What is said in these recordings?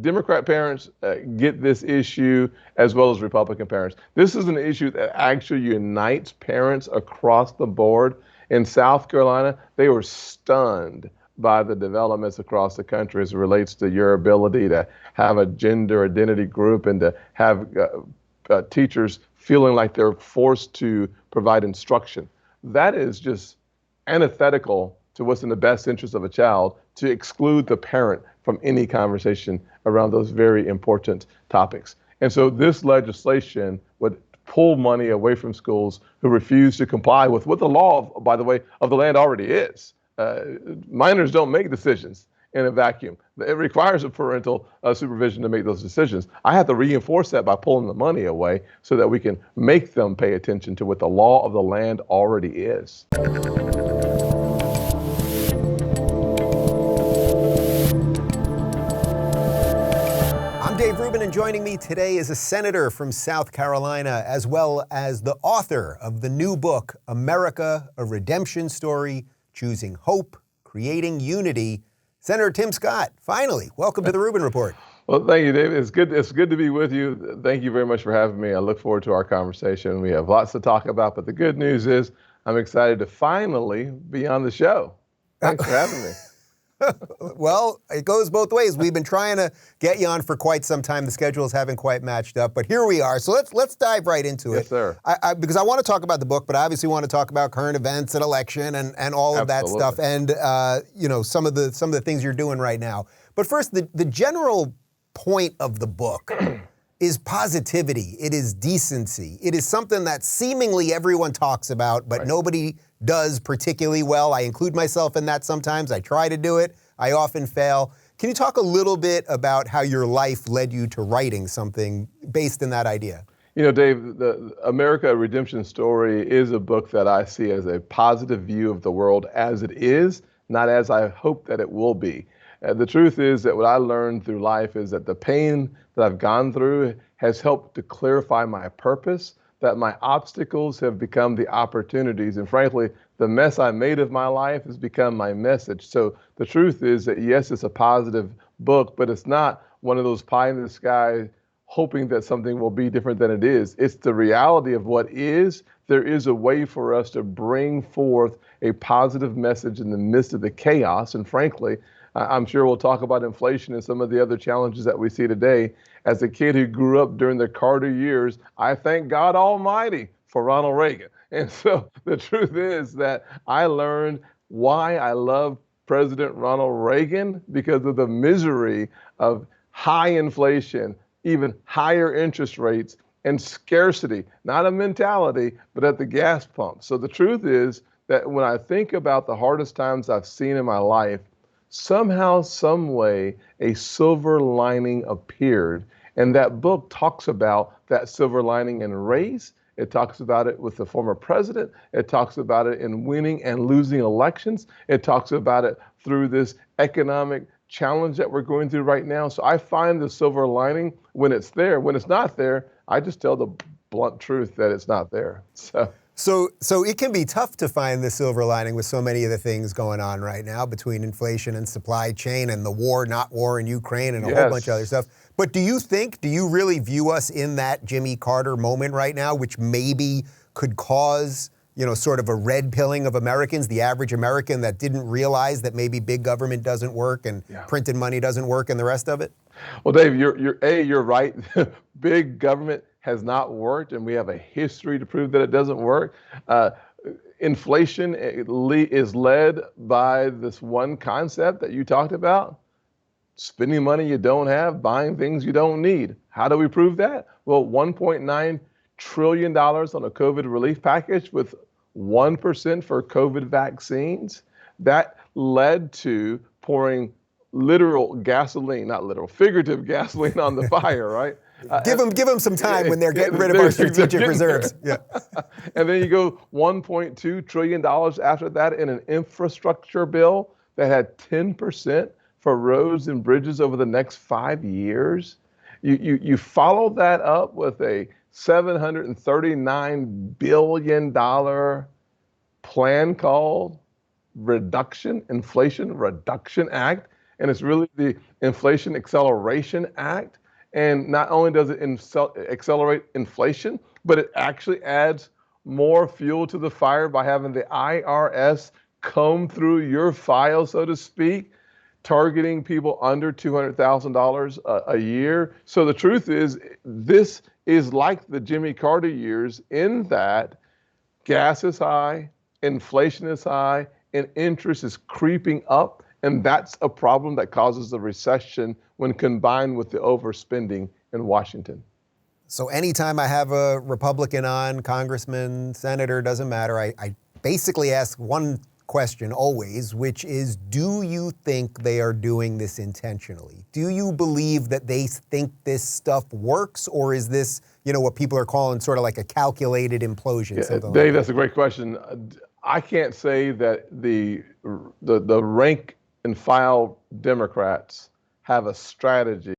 Democrat parents get this issue as well as Republican parents. This is an issue that actually unites parents across the board. In South Carolina, they were stunned by the developments across the country as it relates to your ability to have a gender identity group and to have teachers feeling like they're forced to provide instruction. That is just antithetical to what's in the best interest of a child, to exclude the parent from any conversation around those very important topics. And so this legislation would pull money away from schools who refuse to comply with what the law, by the way, of the land already is. Minors don't make decisions in a vacuum. It requires a parental supervision to make those decisions. I have to reinforce that by pulling the money away so that we can make them pay attention to what the law of the land already is. Dave Rubin, and joining me today is a senator from South Carolina, as well as the author of the new book, America, A Redemption Story, Choosing Hope, Creating Unity, Senator Tim Scott. Finally, welcome to the Rubin Report. Well, thank you, David. It's good to be with you. Thank you very much for having me. I look forward to our conversation. We have lots to talk about, but the good news is I'm excited to finally be on the show. Thanks for having me. Well, it goes both ways. We've been trying to get you on for quite some time. The schedules haven't quite matched up, but here we are. So let's dive right into it. Yes, sir. Because I want to talk about the book, but I obviously want to talk about current events and election and all of that stuff, and some of the things you're doing right now. But first, the general point of the book is positivity. It is decency. It is something that seemingly everyone talks about, but nobody does particularly well. I include myself in that sometimes. I try to do it. I often fail. Can you talk a little bit about how your life led you to writing something based in that idea? You know, Dave, the America, A Redemption Story is a book that I see as a positive view of the world as it is, not as I hope that it will be. The truth is that what I learned through life is that the pain that I've gone through has helped to clarify my purpose, that my obstacles have become the opportunities. And frankly, the mess I made of my life has become my message. So the truth is that, yes, it's a positive book, but it's not one of those pie in the sky hoping that something will be different than it is. It's the reality of what is. There is a way for us to bring forth a positive message in the midst of the chaos. And frankly, I'm sure we'll talk about inflation and some of the other challenges that we see today. As a kid who grew up during the Carter years, I thank God Almighty for Ronald Reagan. And so the truth is that I learned why I love President Ronald Reagan, because of the misery of high inflation, even higher interest rates, and scarcity, not a mentality, but at the gas pump. So the truth is that when I think about the hardest times I've seen in my life, somehow, some way, a silver lining appeared. And that book talks about that silver lining in race. It talks about it with the former president. It talks about it in winning and losing elections. It talks about it through this economic challenge that we're going through right now. So I find the silver lining when it's there. When it's not there, I just tell the blunt truth that it's not there. So it can be tough to find the silver lining with so many of the things going on right now between inflation and supply chain and the war, not war in Ukraine and a whole bunch of other stuff. But do you really view us in that Jimmy Carter moment right now, which maybe could cause, sort of a red pilling of Americans, the average American that didn't realize that maybe big government doesn't work and printed money doesn't work and the rest of it? Well, Dave, you're right. Big government has not worked, and we have a history to prove that it doesn't work. Inflation is led by this one concept that you talked about: spending money you don't have, buying things you don't need. How do we prove that? Well, $1.9 trillion on a COVID relief package with 1% for COVID vaccines. That led to pouring figurative gasoline on the fire, right? Give them some time when they're getting rid of our strategic reserves. Yeah. And then you go $1.2 trillion after that in an infrastructure bill that had 10% for roads and bridges over the next 5 years. You follow that up with a $739 billion plan called Inflation Reduction Act. And it's really the Inflation Acceleration Act. And not only does it accelerate inflation, but it actually adds more fuel to the fire by having the IRS comb through your file, so to speak, targeting people under $200,000 a year. So the truth is, this is like the Jimmy Carter years in that gas is high, inflation is high, and interest is creeping up. And that's a problem that causes the recession when combined with the overspending in Washington. So anytime I have a Republican on, congressman, senator, doesn't matter, I basically ask one question always, which is, do you think they are doing this intentionally? Do you believe that they think this stuff works, or is this, what people are calling sort of like a calculated implosion? Yeah, Dave, that's a great question. I can't say that the rank and file Democrats have a strategy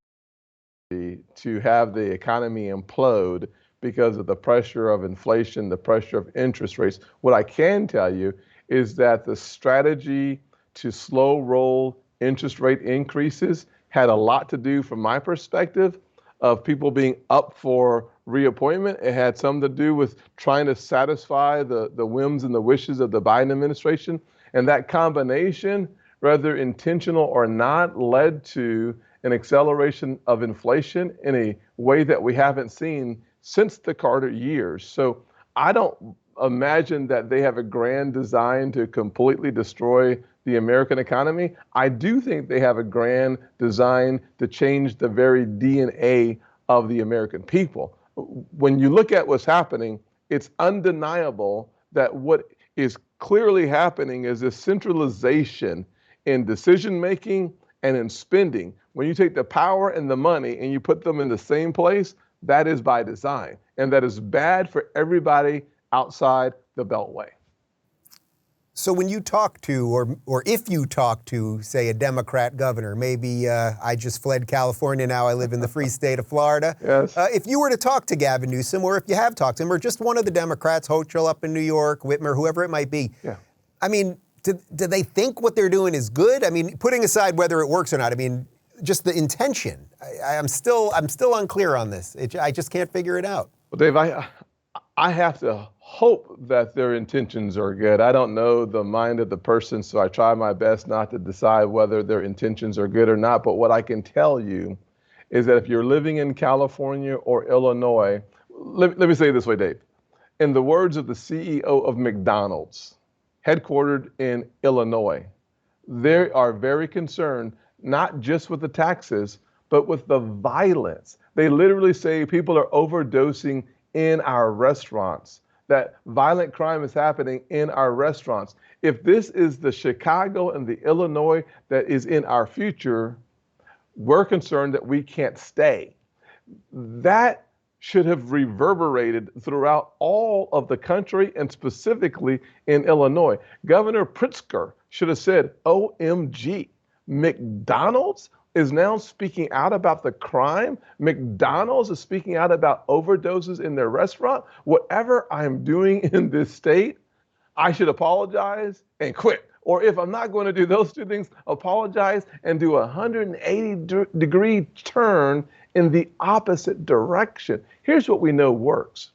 to have the economy implode because of the pressure of inflation, the pressure of interest rates. What I can tell you is that the strategy to slow roll interest rate increases had a lot to do, from my perspective, of people being up for reappointment. It had something to do with trying to satisfy the whims and the wishes of the Biden administration. And that combination, whether intentional or not, led to an acceleration of inflation in a way that we haven't seen since the Carter years. So I don't imagine that they have a grand design to completely destroy the American economy. I do think they have a grand design to change the very DNA of the American people. When you look at what's happening, it's undeniable that what is clearly happening is a centralization in decision-making and in spending. When you take the power and the money and you put them in the same place, that is by design. And that is bad for everybody outside the Beltway. So when you talk to, or if you talk to, say, a Democrat governor, maybe I just fled California, now I live in the free state of Florida. Yes. If you were to talk to Gavin Newsom, or if you have talked to him, or just one of the Democrats, Hochul up in New York, Whitmer, whoever it might be, yeah. I mean, do they think what they're doing is good? I mean, putting aside whether it works or not, I mean, just the intention. I'm still unclear on this. I just can't figure it out. Well, Dave, I have to hope that their intentions are good. I don't know the mind of the person, so I try my best not to decide whether their intentions are good or not. But what I can tell you is that if you're living in California or Illinois, let me say it this way, Dave. In the words of the CEO of McDonald's, headquartered in Illinois, they are very concerned not just with the taxes, but with the violence. They literally say people are overdosing in our restaurants, that violent crime is happening in our restaurants. If this is the Chicago and the Illinois that is in our future, we're concerned that we can't stay. That should have reverberated throughout all of the country and specifically in Illinois. Governor Pritzker should have said, OMG, McDonald's is now speaking out about the crime. McDonald's is speaking out about overdoses in their restaurant. Whatever I'm doing in this state, I should apologize and quit. Or if I'm not going to do those two things, apologize and do a 180-degree turn in the opposite direction. Here's what we know works.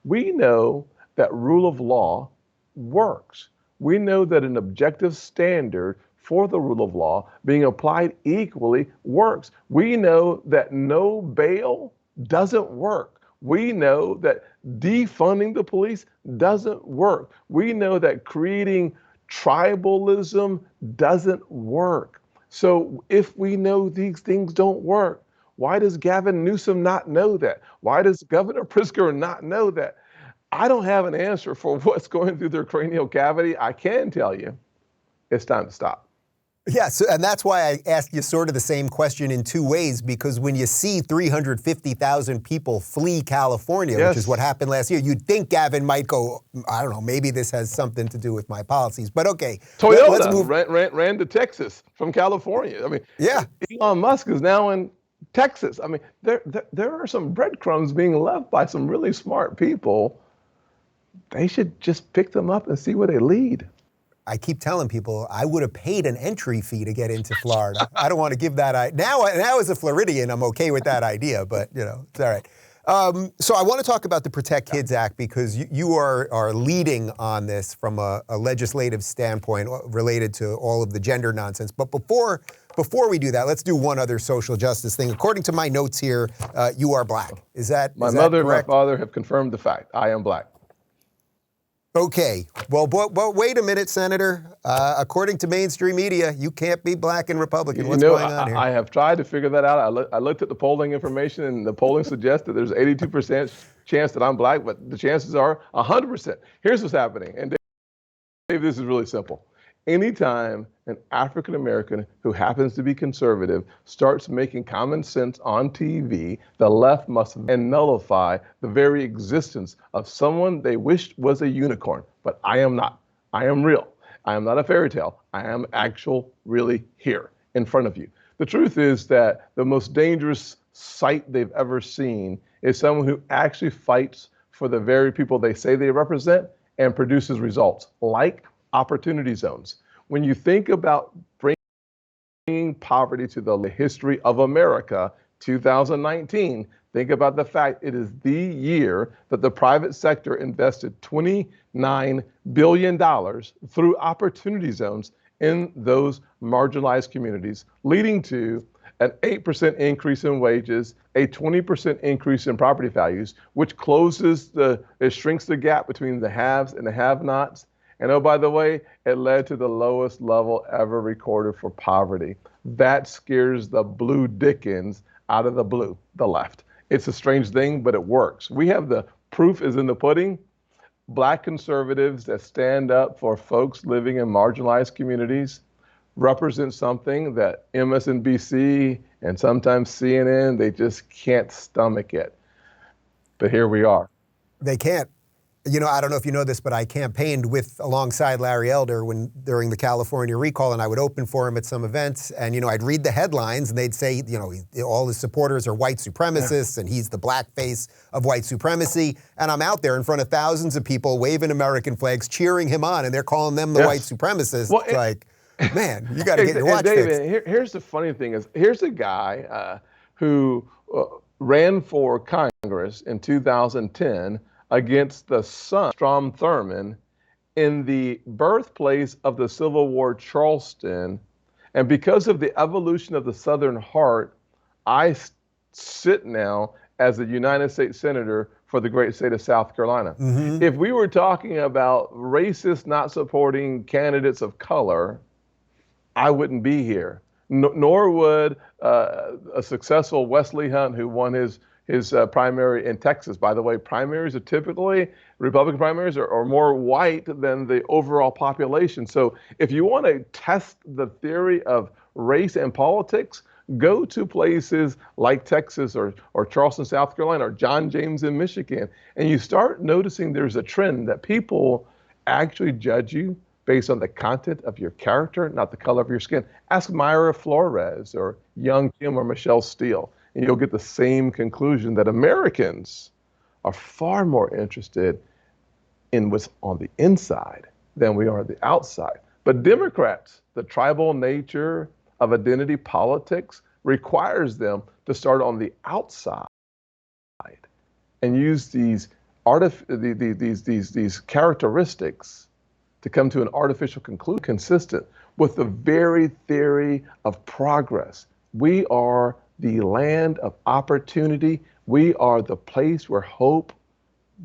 We know that rule of law works. We know that an objective standard for the rule of law being applied equally works. We know that no bail doesn't work. We know that defunding the police doesn't work. We know that creating tribalism doesn't work. So if we know these things don't work, why does Gavin Newsom not know that? Why does Governor Pritzker not know that? I don't have an answer for what's going through their cranial cavity. I can tell you, it's time to stop. Yeah, and that's why I asked you sort of the same question in two ways, because when you see 350,000 people flee California, yes, which is what happened last year, you'd think Gavin might go, I don't know, maybe this has something to do with my policies. But okay, Toyota let's move. ran to Texas from California. I mean, yeah, Elon Musk is now in Texas. I mean, there are some breadcrumbs being left by some really smart people. They should just pick them up and see where they lead. I keep telling people I would have paid an entry fee to get into Florida. I don't want to give that. Now as a Floridian, I'm okay with that idea, but it's all right. So I want to talk about the Protect Kids Act because you are leading on this from a legislative standpoint related to all of the gender nonsense. But before we do that, let's do one other social justice thing. According to my notes here, you are black. Is that correct? My mother and my father have confirmed the fact. I am black. Okay. Well, but wait a minute, Senator. According to mainstream media, you can't be black and Republican. What's going on here? I have tried to figure that out. I looked at the polling information, and the polling suggests that there's 82% chance that I'm black, but the chances are 100%. Here's what's happening. And Dave, this is really simple. Anytime an African American who happens to be conservative starts making common sense on TV, the left must nullify the very existence of someone they wished was a unicorn. But I am not. I am real. I am not a fairy tale. I am really here in front of you. The truth is that the most dangerous sight they've ever seen is someone who actually fights for the very people they say they represent and produces results like opportunity zones. When you think about bringing poverty to the history of America, 2019, think about the fact it is the year that the private sector invested $29 billion through opportunity zones in those marginalized communities, leading to an 8% increase in wages, a 20% increase in property values, which shrinks the gap between the haves and the have-nots. And oh, by the way, it led to the lowest level ever recorded for poverty. That scares the blue dickens out of the left. It's a strange thing, but it works. We have the proof is in the pudding. Black conservatives that stand up for folks living in marginalized communities represent something that MSNBC and sometimes CNN, they just can't stomach it. But here we are. They can't. I don't know if you know this, but I campaigned alongside Larry Elder during the California recall, and I would open for him at some events, and I'd read the headlines, and they'd say, all his supporters are white supremacists, and he's the black face of white supremacy, and I'm out there in front of thousands of people waving American flags, cheering him on, and they're calling them the white supremacists. Well, man, you got to get your watch fixed. Here's the funny thing is, here's a guy who ran for Congress in 2010 against the son, Strom Thurmond, in the birthplace of the Civil War, Charleston. And because of the evolution of the Southern heart, I sit now as a United States Senator for the great state of South Carolina. Mm-hmm. If we were talking about racist not supporting candidates of color, I wouldn't be here. Nor would a successful Wesley Hunt, who won his primary in Texas. By the way, primaries are typically, Republican primaries are more white than the overall population. So if you want to test the theory of race and politics, go to places like Texas or Charleston, South Carolina, or John James in Michigan, and you start noticing there's a trend that people actually judge you based on the content of your character, not the color of your skin. Ask Myra Flores or Young Kim or Michelle Steele, and you'll get the same conclusion that Americans are far more interested in what's on the inside than we are the outside. But Democrats, the tribal nature of identity politics requires them to start on the outside and use these characteristics to come to an artificial conclusion consistent with the very theory of progress. We are the land of opportunity. We are the place where hope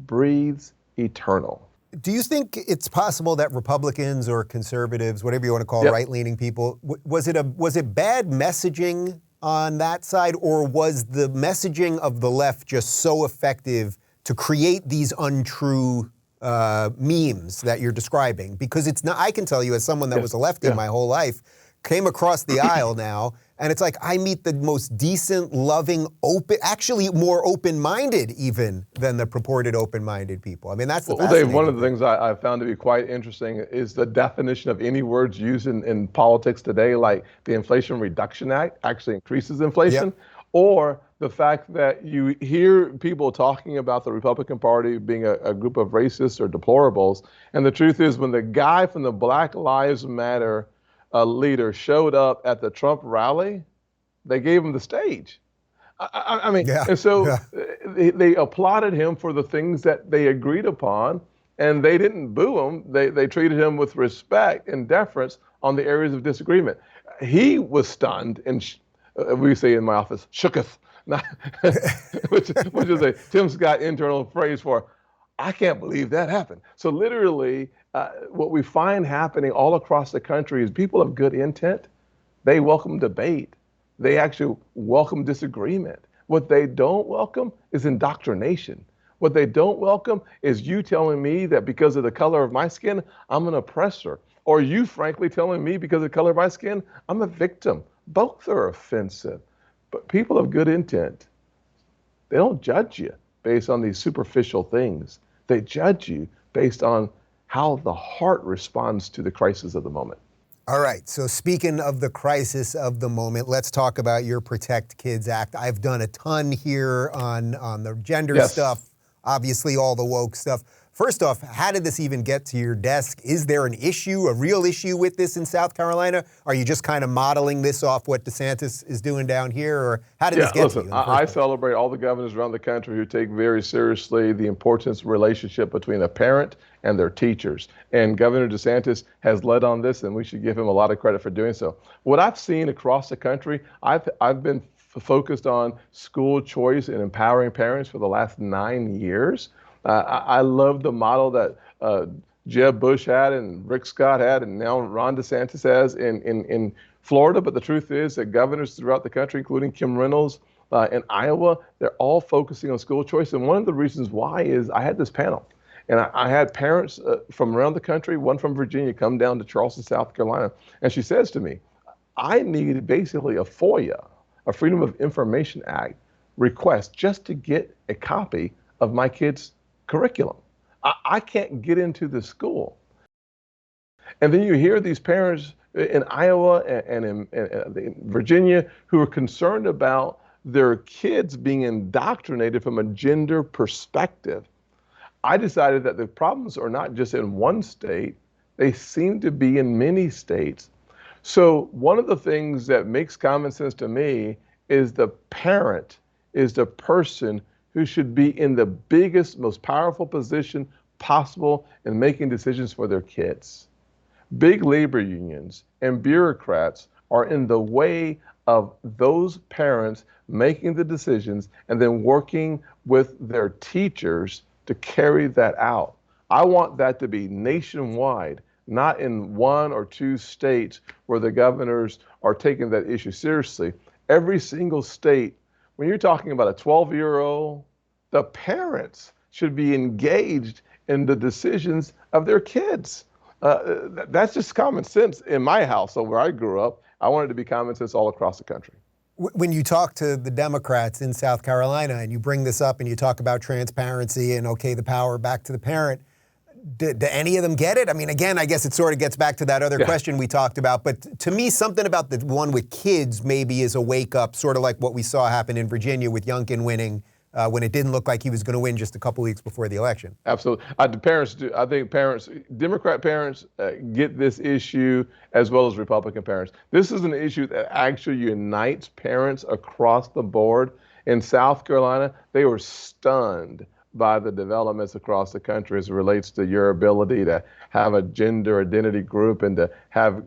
breathes eternal. Do you think it's possible that Republicans or conservatives, whatever you want to call right-leaning people, was it bad messaging on that side, or was the messaging of the left just so effective to create these untrue memes that you're describing? Because it's not. I can tell you, as someone that was a lefty my whole life, came across the aisle now, and it's like I meet the most decent, loving, open, actually more open-minded even than the purported open-minded people. I mean, that's the fascinating Dave, one of the things I found to be quite interesting is the definition of any words used in politics today, like the Inflation Reduction Act actually increases inflation. Yep. or the fact that you hear people talking about the Republican Party being a group of racists or deplorables. And the truth is, when the guy from the Black Lives Matter leader showed up at the Trump rally, they gave him the stage. I mean, Yeah. and so Yeah. they applauded him for the things that they agreed upon, and they didn't boo him. They treated him with respect and deference on the areas of disagreement. He was stunned and we say in my office, shooketh, which is a Tim Scott internal phrase for, I can't believe that happened. So literally, what we find happening all across the country is people of good intent, they welcome debate. They actually welcome disagreement. What they don't welcome is indoctrination. What they don't welcome is you telling me that because of the color of my skin, I'm an oppressor. Or you frankly telling me because of the color of my skin, I'm a victim. Both are offensive. But people of good intent, they don't judge you based on these superficial things. They judge you based on how the heart responds to the crisis of the moment. All right, so speaking of the crisis of the moment, let's talk about your Protect Kids Act. I've done a ton here on the gender stuff, obviously all the woke stuff. First off, how did this even get to your desk? Is there an issue, a real issue with this in South Carolina? Are you just kind of modeling this off what DeSantis is doing down here, or how did this get to you? I celebrate all the governors around the country who take very seriously the importance of relationship between a parent and their teachers. And Governor DeSantis has led on this, and we should give him a lot of credit for doing so. What I've seen across the country, I've been focused on school choice and empowering parents for the last 9 years. I love the model that Jeb Bush had and Rick Scott had and now Ron DeSantis has in Florida. But the truth is that governors throughout the country, including Kim Reynolds in Iowa, they're all focusing on school choice. And one of the reasons why is I had this panel. And I had parents from around the country, one from Virginia, come down to Charleston, South Carolina. And she says to me, I need basically a FOIA, a Freedom of Information Act request just to get a copy of my kids' curriculum. I can't get into the school. And then you hear these parents in Iowa and in Virginia who are concerned about their kids being indoctrinated from a gender perspective. I decided that the problems are not just in one state, they seem to be in many states. So one of the things that makes common sense to me is the parent is the person who should be in the biggest, most powerful position possible in making decisions for their kids. Big labor unions and bureaucrats are in the way of those parents making the decisions and then working with their teachers to carry that out. I want that to be nationwide, not in 1 or 2 states where the governors are taking that issue seriously. Every single state, when you're talking about a 12-year-old, the parents should be engaged in the decisions of their kids. That's just common sense in my household where I grew up. I wanted it to be common sense all across the country. When you talk to the Democrats in South Carolina and you bring this up and you talk about transparency and, okay, the power back to the parent, do any of them get it? I mean, again, I guess it sort of gets back to that other question we talked about. But to me, something about the one with kids maybe is a wake up, sort of like what we saw happen in Virginia with Youngkin winning when it didn't look like he was going to win just a couple weeks before the election. Absolutely. The parents do. I think parents, Democrat parents get this issue as well as Republican parents. This is an issue that actually unites parents across the board. In South Carolina, they were stunned by the developments across the country as it relates to your ability to have a gender identity group and to have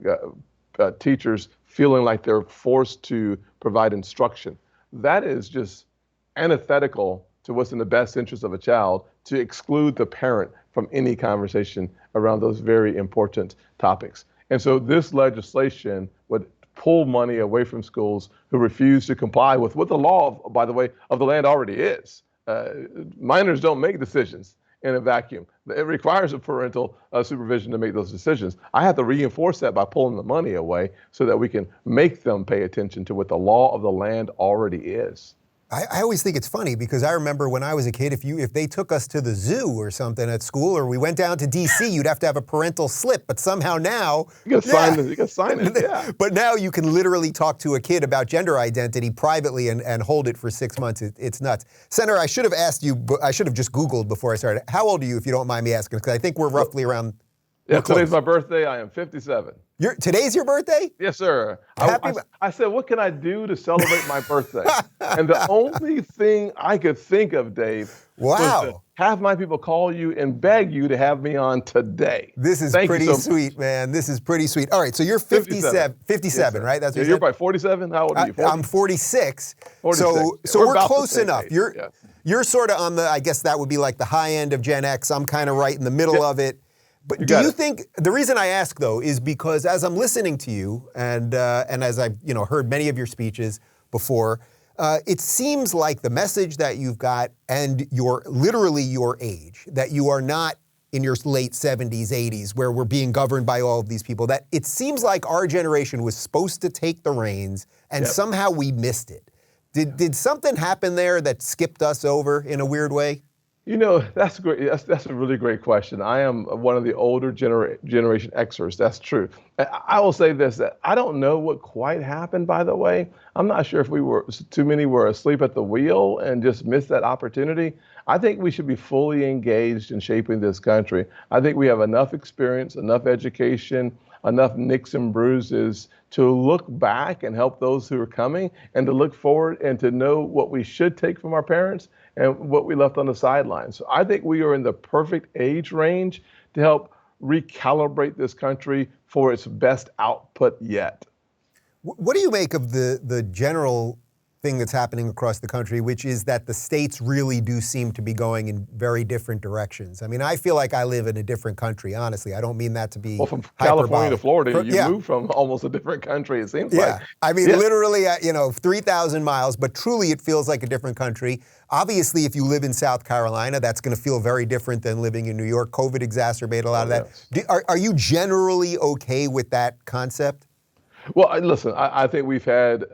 teachers feeling like they're forced to provide instruction. That is just antithetical to what's in the best interest of a child, to exclude the parent from any conversation around those very important topics. And so this legislation would pull money away from schools who refuse to comply with what the law, by the way, of the land already is. Minors don't make decisions in a vacuum. It requires a parental supervision to make those decisions. I have to reinforce that by pulling the money away so that we can make them pay attention to what the law of the land already is. I always think it's funny because I remember when I was a kid, if they took us to the zoo or something at school, or we went down to DC, you'd have to have a parental slip. But somehow now, you got to sign it. You got to sign it. Yeah. But now you can literally talk to a kid about gender identity privately and hold it for 6 months. It's nuts. Senator, I should have asked you. I should have just Googled before I started. How old are you, if you don't mind me asking? Because I think we're roughly around. Yeah, today's my birthday. I am 57. Today's your birthday? Yes, sir. I said, what can I do to celebrate my birthday? And the only thing I could think of, Dave, was to have my people call you and beg you to have me on today. This is pretty sweet, man. This is pretty sweet. All right, so you're 57, yes, right? That's what you're probably 47. How old are you? 40? I'm 46. So we're close enough. You're sort of on the, I guess that would be like the high end of Gen X. I'm kind of right in the middle of it. But do you think, the reason I ask though is because as I'm listening to you and as I've heard many of your speeches before, it seems like the message that you've got and literally your age, that you are not in your late 70s, 80s, where we're being governed by all of these people, that it seems like our generation was supposed to take the reins and somehow we missed it. Did something happen there that skipped us over in a weird way? That's great. That's a really great question. I am one of the older generation Xers. That's true. I will say this, that I don't know what quite happened, by the way. I'm not sure if too many were asleep at the wheel and just missed that opportunity. I think we should be fully engaged in shaping this country. I think we have enough experience, enough education, enough nicks and bruises to look back and help those who are coming, and to look forward and to know what we should take from our parents and what we left on the sidelines. So I think we are in the perfect age range to help recalibrate this country for its best output yet. What do you make of the general thing that's happening across the country, which is that the states really do seem to be going in very different directions? I mean, I feel like I live in a different country, honestly. I don't mean that to be from California to Florida, you moved from almost a different country, it seems like. I mean, literally, 3,000 miles, but truly it feels like a different country. Obviously, if you live in South Carolina, that's going to feel very different than living in New York. COVID exacerbated a lot of that. Yes. Are you generally okay with that concept? Well, listen, I think we've had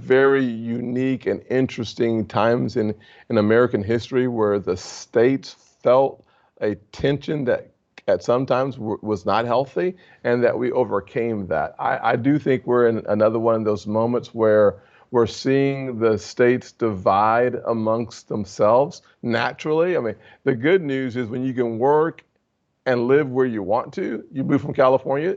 very unique and interesting times in American history where the states felt a tension that at some times was not healthy, and that we overcame that. I do think we're in another one of those moments where we're seeing the states divide amongst themselves naturally. I mean, the good news is when you can work and live where you want to, you move from California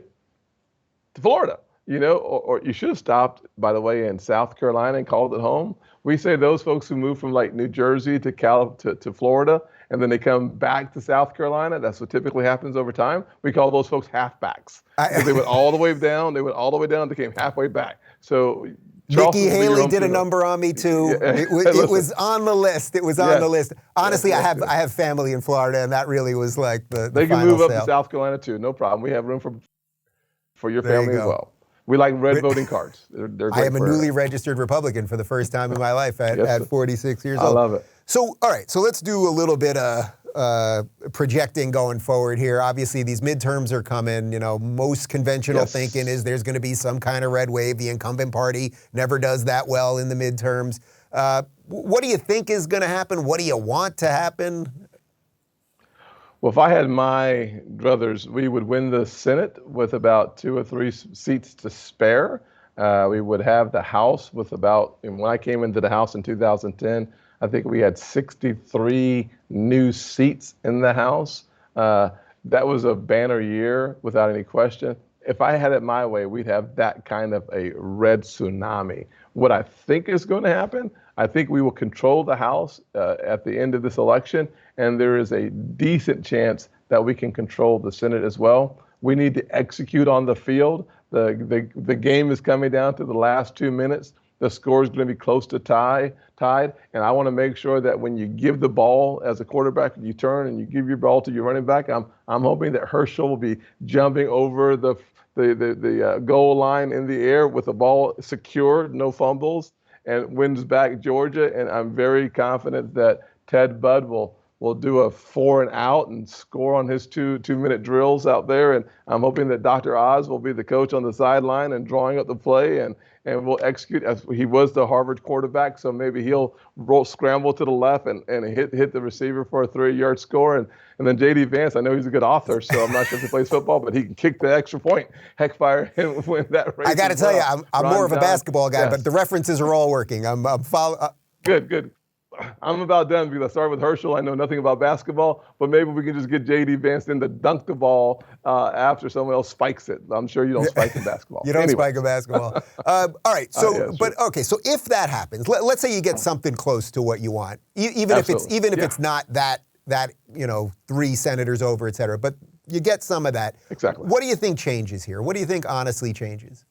to Florida, or you should have stopped, by the way, in South Carolina and called it home. We say those folks who move from like New Jersey to Florida, and then they come back to South Carolina, that's what typically happens over time. We call those folks halfbacks. They went all the way down, they came halfway back. So Nikki Haley did a number on me too. It was on the list. It was on the list. Honestly, I have family in Florida, and that really was like the They can final move up sale. to South Carolina too, no problem. We have room for your family as well. We like red voting cards. They're great. I am a newly registered Republican for the first time in my life at 46 years old. I love it. So, all right, so let's do a little bit of projecting going forward here. Obviously, these midterms are coming. Most conventional thinking is there's going to be some kind of red wave. The incumbent party never does that well in the midterms. What do you think is going to happen? What do you want to happen? Well, if I had my druthers, we would win the Senate with about 2 or 3 seats to spare. We would have the House with when I came into the House in 2010, I think we had 63 new seats in the House. That was a banner year without any question. If I had it my way, we'd have that kind of a red tsunami. What I think is going to happen, I think we will control the House at the end of this election, and there is a decent chance that we can control the Senate as well. We need to execute on the field. The game is coming down to the last 2 minutes. The score is going to be close to tied, and I want to make sure that when you give the ball as a quarterback, you turn and you give your ball to your running back. I'm hoping that Herschel will be jumping over the goal line in the air with the ball secured, no fumbles, and wins back Georgia. And I'm very confident that Ted Budd will will do a 4 and out and score on his two-minute drills out there. And I'm hoping that Dr. Oz will be the coach on the sideline and drawing up the play and will execute as he was the Harvard quarterback. So maybe he'll scramble to the left and hit the receiver for a 3-yard score. And then J.D. Vance, I know he's a good author, so I'm not sure if he plays football, but he can kick the extra point, heck fire, and win that race. I got to tell you, I'm more of a basketball guy, yes. but the references are all working. Good. I'm about done because I started with Herschel. I know nothing about basketball, but maybe we can just get J.D. Vance in to dunk the ball after someone else spikes it. I'm sure you don't spike in basketball. You don't spike in basketball. All right. So, So if that happens, let's say you get something close to what you want, even if it's not that 3 senators over, et cetera, but you get some of that. Exactly. What do you think changes here? What do you think honestly changes?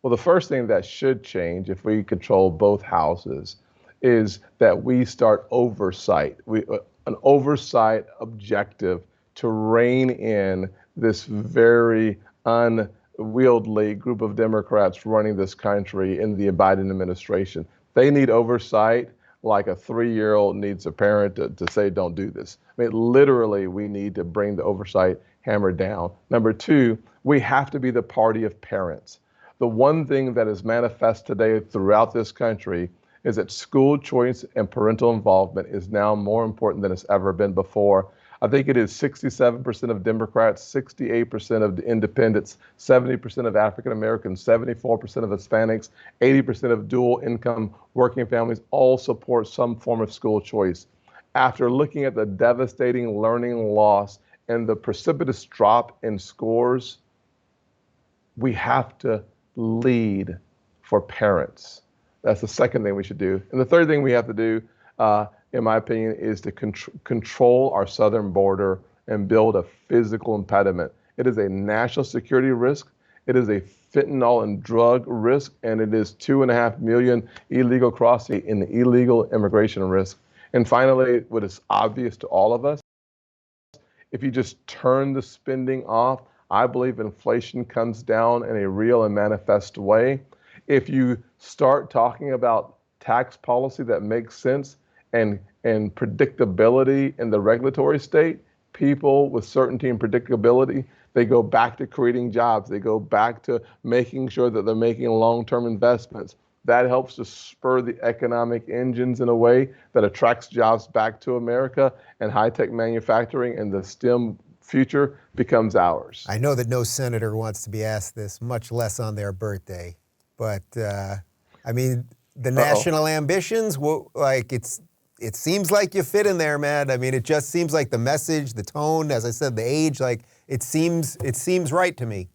Well, the first thing that should change if we control both houses is that we start oversight, an oversight objective to rein in this very unwieldy group of Democrats running this country in the Biden administration. They need oversight like a 3-year-old needs a parent to say, don't do this. I mean, literally, we need to bring the oversight hammer down. Number 2, we have to be the party of parents. The one thing that is manifest today throughout this country is that school choice and parental involvement is now more important than it's ever been before. I think it is 67% of Democrats, 68% of independents, 70% of African Americans, 74% of Hispanics, 80% of dual income working families all support some form of school choice. After looking at the devastating learning loss and the precipitous drop in scores, we have to lead for parents. That's the second thing we should do. And the third thing we have to do, in my opinion, is to control our southern border and build a physical impediment. It is a national security risk. It is a fentanyl and drug risk, and it is 2.5 million illegal crossing and illegal immigration risk. And finally, what is obvious to all of us, if you just turn the spending off, I believe inflation comes down in a real and manifest way. If you start talking about tax policy that makes sense and predictability in the regulatory state, people with certainty and predictability, they go back to creating jobs. They go back to making sure that they're making long-term investments. That helps to spur the economic engines in a way that attracts jobs back to America, and high-tech manufacturing and the STEM future becomes ours. I know that no senator wants to be asked this, much less on their birthday. But I mean, the national ambitions, it seems like you fit in there, man. I mean, it just seems like the message, the tone, as I said, the age, it seems right to me.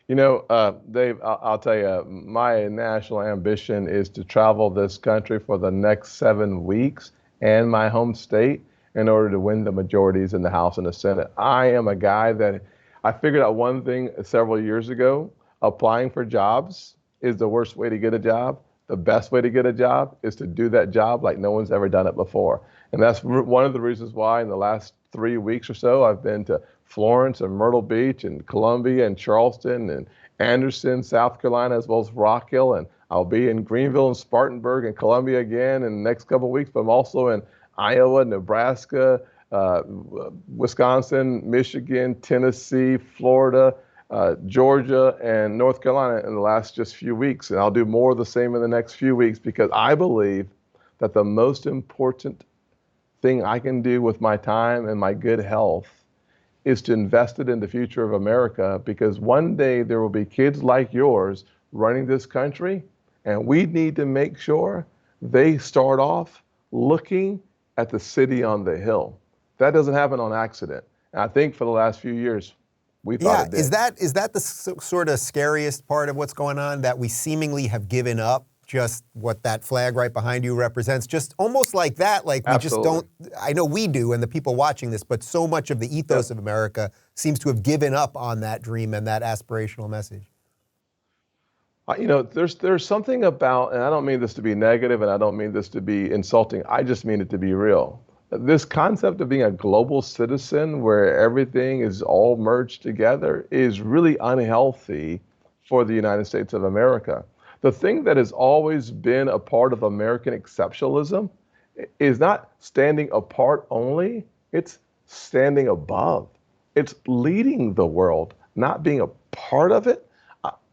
Dave, I'll tell you, my national ambition is to travel this country for the next 7 weeks and my home state in order to win the majorities in the House and the Senate. I am a guy that I figured out one thing several years ago. Applying for jobs is the worst way to get a job. The best way to get a job is to do that job like no one's ever done it before. And that's one of the reasons why in the last 3 weeks or so, I've been to Florence and Myrtle Beach and Columbia and Charleston and Anderson, South Carolina, as well as Rock Hill. And I'll be in Greenville and Spartanburg and Columbia again in the next couple of weeks, but I'm also in Iowa, Nebraska, Wisconsin, Michigan, Tennessee, Florida, Georgia, and North Carolina in the last just few weeks. And I'll do more of the same in the next few weeks because I believe that the most important thing I can do with my time and my good health is to invest it in the future of America, because one day there will be kids like yours running this country, and we need to make sure they start off looking at the city on the hill. That doesn't happen on accident. And I think for the last few years, we thought it did. Is that the sort of scariest part of what's going on, that we seemingly have given up just what that flag right behind you represents? Just almost like that, like we Absolutely. just don't, I know we do and the people watching this, but so much of the ethos of America seems to have given up on that dream and that aspirational message. There's something about, and I don't mean this to be negative and I don't mean this to be insulting, I just mean it to be real. This concept of being a global citizen where everything is all merged together is really unhealthy for the United States of America. The thing that has always been a part of American exceptionalism is not standing apart only, it's standing above. It's leading the world, not being a part of it.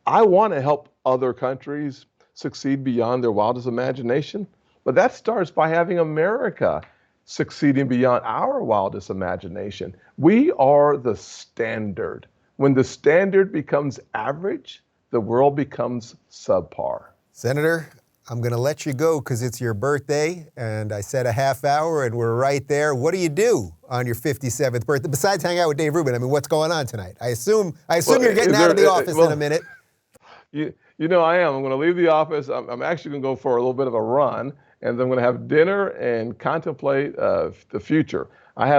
I want to help other countries succeed beyond their wildest imagination, but that starts by having America succeeding beyond our wildest imagination. We are the standard. When the standard becomes average, the world becomes subpar. Senator, I'm going to let you go because it's your birthday, and I said a half hour, and we're right there. What do you do on your 57th birthday besides hang out with Dave Rubin? I mean, what's going on tonight? I assume you're getting out of the office in a minute. You know, I am. I'm going to leave the office. I'm actually going to go for a little bit of a run, and then I'm going to have dinner and contemplate the future. I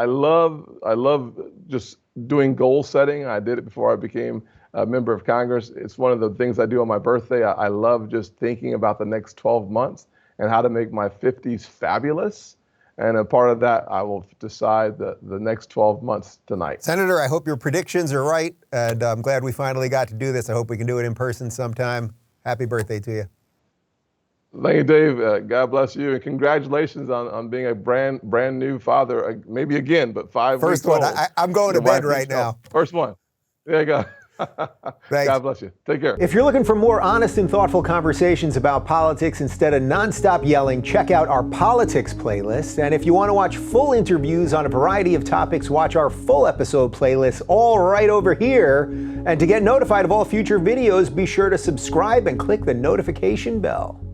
love just doing goal setting. I did it before I became a member of Congress. It's one of the things I do on my birthday. I love just thinking about the next 12 months and how to make my 50s fabulous. And a part of that, I will decide the next 12 months tonight. Senator, I hope your predictions are right, and I'm glad we finally got to do this. I hope we can do it in person sometime. Happy birthday to you. Thank you, Dave. God bless you, and congratulations on being a brand new father. Maybe again, but 5 First weeks one. old. I'm going to bed right now. First one. There you go. Thanks. God bless you. Take care. If you're looking for more honest and thoughtful conversations about politics instead of nonstop yelling, check out our politics playlist. And if you want to watch full interviews on a variety of topics, watch our full episode playlist, all right over here. And to get notified of all future videos, be sure to subscribe and click the notification bell.